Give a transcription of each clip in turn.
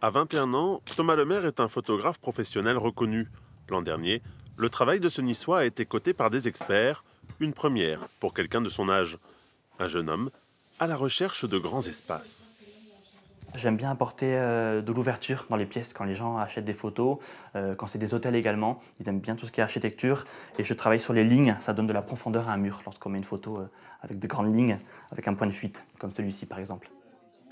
À 21 ans, Thomas Lemaire est un photographe professionnel reconnu. L'an dernier, le travail de ce Niçois a été coté par des experts, une première pour quelqu'un de son âge. Un jeune homme à la recherche de grands espaces. J'aime bien apporter de l'ouverture dans les pièces quand les gens achètent des photos, quand c'est des hôtels également. Ils aiment bien tout ce qui est architecture et je travaille sur les lignes, ça donne de la profondeur à un mur lorsqu'on met une photo avec de grandes lignes, avec un point de fuite, comme celui-ci par exemple.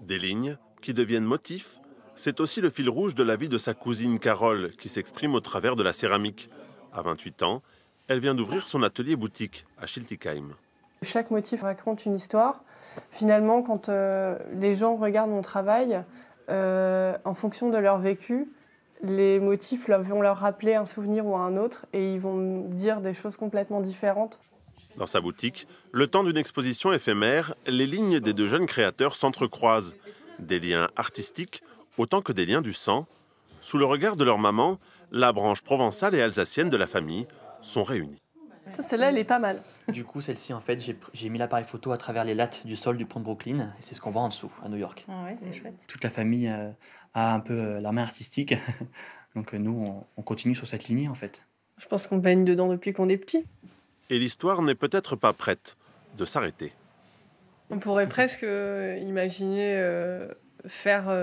Des lignes qui deviennent motifs, c'est aussi le fil rouge de la vie de sa cousine Carole qui s'exprime au travers de la céramique. À 28 ans, elle vient d'ouvrir son atelier boutique à Schiltigheim. Chaque motif raconte une histoire. Finalement, quand les gens regardent mon travail, en fonction de leur vécu, les motifs vont leur rappeler un souvenir ou un autre et ils vont me dire des choses complètement différentes. Dans sa boutique, le temps d'une exposition éphémère, les lignes des deux jeunes créateurs s'entrecroisent. Des liens artistiques autant que des liens du sang. Sous le regard de leur maman, la branche provençale et alsacienne de la famille sont réunies. Celle-là, elle est pas mal. Du coup, celle-ci, en fait, j'ai mis l'appareil photo à travers les lattes du sol du pont de Brooklyn et c'est ce qu'on voit en dessous, à New York. Ah ouais, c'est chouette. Toute la famille a un peu la main artistique, donc nous, on continue sur cette lignée, en fait. Je pense qu'on baigne dedans depuis qu'on est petit. Et l'histoire n'est peut-être pas prête de s'arrêter. On pourrait presque imaginer faire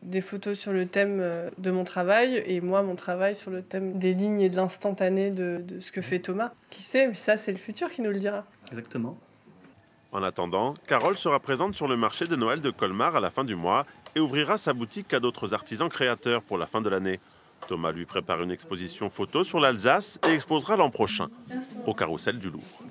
des photos sur le thème de mon travail et moi, mon travail sur le thème des lignes et de l'instantané de ce que fait Thomas. Qui sait, mais ça, c'est le futur qui nous le dira. Exactement. En attendant, Carole sera présente sur le marché de Noël de Colmar à la fin du mois et ouvrira sa boutique à d'autres artisans créateurs pour la fin de l'année. Thomas lui prépare une exposition photo sur l'Alsace et exposera l'an prochain au Carrousel du Louvre.